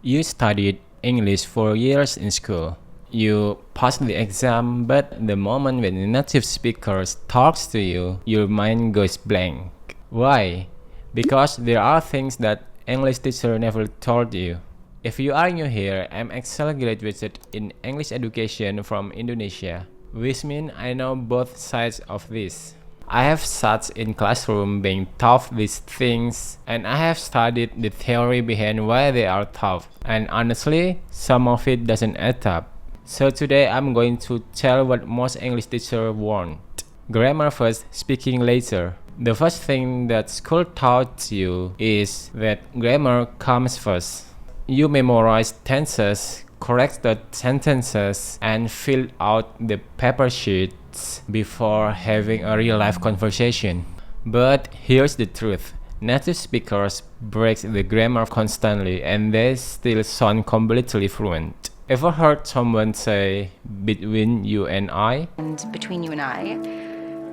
You studied English for years in school. You passed the exam, but the moment when a native speaker talks to you, your mind goes blank. Why? Because there are things that English teacher never told you. If you are new here, I'm Axel, graduated in English education from Indonesia, which means I know both sides of this. I have sat in classroom being taught these things, and I have studied the theory behind why they are taught, and honestly, some of it doesn't add up. So today I'm going to tell what most English teachers want. Grammar first, speaking later. The first thing that school taught you is that grammar comes first. You memorize tenses, correct the sentences, and fill out the paper sheets before having a real-life conversation. But here's the truth. Native speakers break the grammar constantly and they still sound completely fluent. Ever heard someone say, between you and I? And between you and I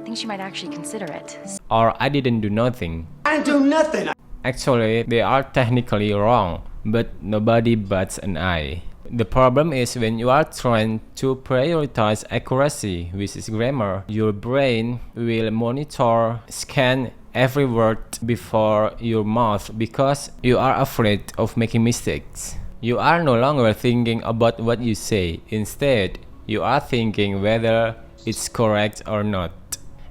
think she might actually consider it. Or I didn't do nothing. I didn't do nothing. Actually, they are technically wrong, but nobody bats an eye. The problem is when you are trying to prioritize accuracy, which is grammar, your brain will monitor, scan every word before your mouth because you are afraid of making mistakes. You are no longer thinking about what you say. Instead, you are thinking whether it's correct or not.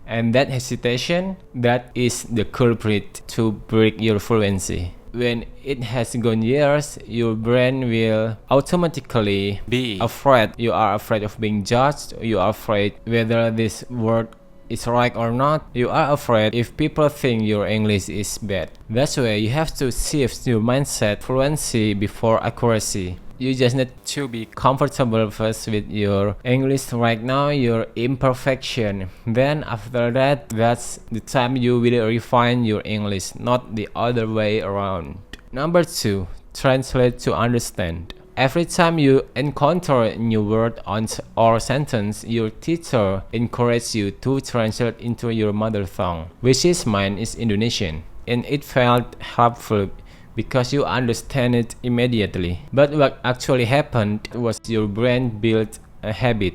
And that hesitation, that is the culprit to break your fluency. When it has gone years, your brain will automatically be afraid. You are afraid of being judged. You are afraid whether this word is right or not. You are afraid if people think your English is bad. That's why you have to shift your mindset fluency before accuracy. You just need to be comfortable first with your English right now, your imperfection. Then after that, that's the time you will refine your English, not the other way around. Number 2, translate to understand. Every time you encounter a new word or sentence, your teacher encourages you to translate into your mother tongue, which is mine is Indonesian, and it felt helpful because you understand it immediately. But what actually happened was your brain built a habit.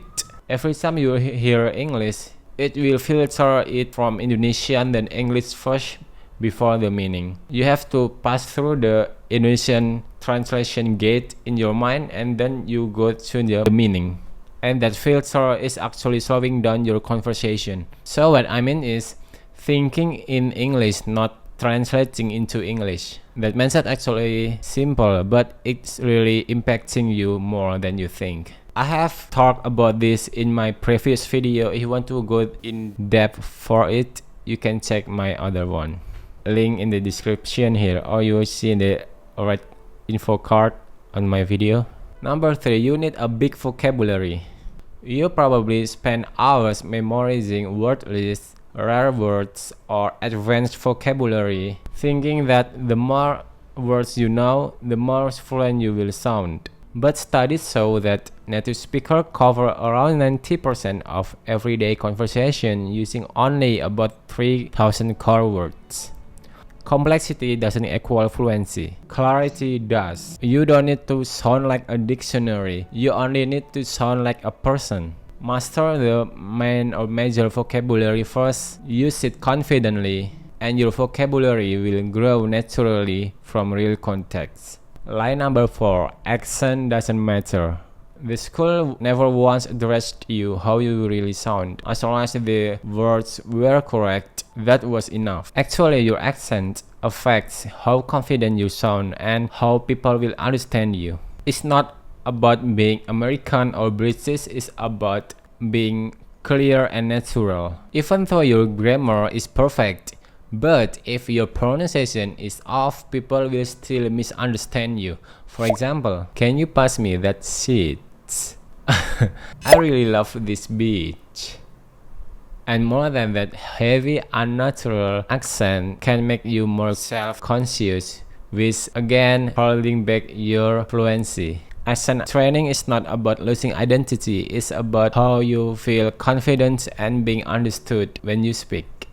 Every time you hear English, it will filter it from Indonesian then English first before the meaning. You have to pass through the Indonesian translation gate in your mind and then you go to the meaning. And that filter is actually slowing down your conversation. So what I mean is thinking in English, not translating into English. That mindset actually simple, but it's really impacting you more than you think. I have talked about this in my previous video. If you want to go in depth for it, you can check my other one. Link in the description here, or you will see in the right info card on my video. Number 3, you need a big vocabulary. You probably spend hours memorizing word lists, rare words, or advanced vocabulary, thinking that the more words you know, the more fluent you will sound. But studies show that native speakers cover around 90% of everyday conversation using only about 3,000 core words. Complexity doesn't equal fluency. Clarity does. You don't need to sound like a dictionary. You only need to sound like a person. Master the main or major vocabulary first, use it confidently, and your vocabulary will grow naturally from real context. Line number 4, accent doesn't matter. The school never once addressed you how you really sound. As long as the words were correct, that was enough. Actually, your accent affects how confident you sound and how people will understand you. It's not about being American or British, is about being clear and natural. Even though your grammar is perfect, but if your pronunciation is off, people will still misunderstand you. For example, can you pass me that seat? I really love this beach. And more than that, heavy unnatural accent can make you more self-conscious, which again holding back your fluency. Accent training is not about losing identity, it's about how you feel confident and being understood when you speak.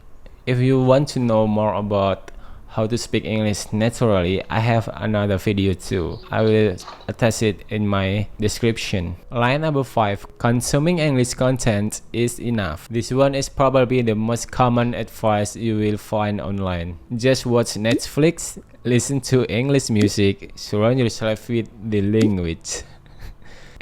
If you want to know more about how to speak English naturally, I have another video too. I will attach it in my description. Line number 5. Consuming English content is enough. This one is probably the most common advice you will find online. Just watch Netflix, listen to English music, surround yourself with the language.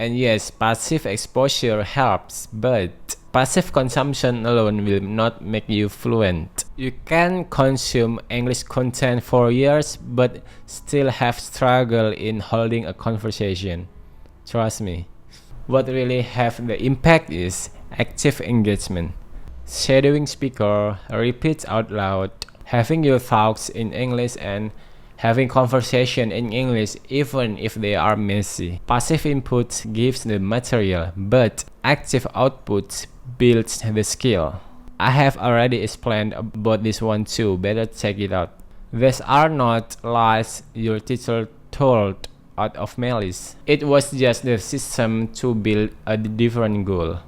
And yes, passive exposure helps, but passive consumption alone will not make you fluent. You can consume English content for years, but still have struggle in holding a conversation. Trust me. What really have the impact is active engagement. Shadowing speaker, repeat out loud, having your thoughts in English and having conversation in English even if they are messy. Passive input gives the material, but active output builds the skill. I have already explained about this one too, better check it out. These are not lies your teacher told out of malice. It was just the system to build a different goal.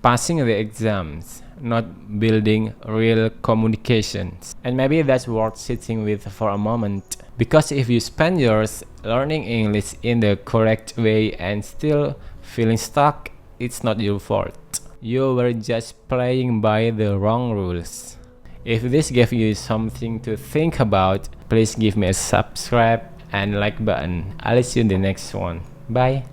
Passing the exams, not building real communications. And maybe that's worth sitting with for a moment. Because if you spend years learning English in the correct way and still feeling stuck, it's not your fault. You were just playing by the wrong rules. If this gave you something to think about, please give me a subscribe and like button. I'll see you in the next one. Bye.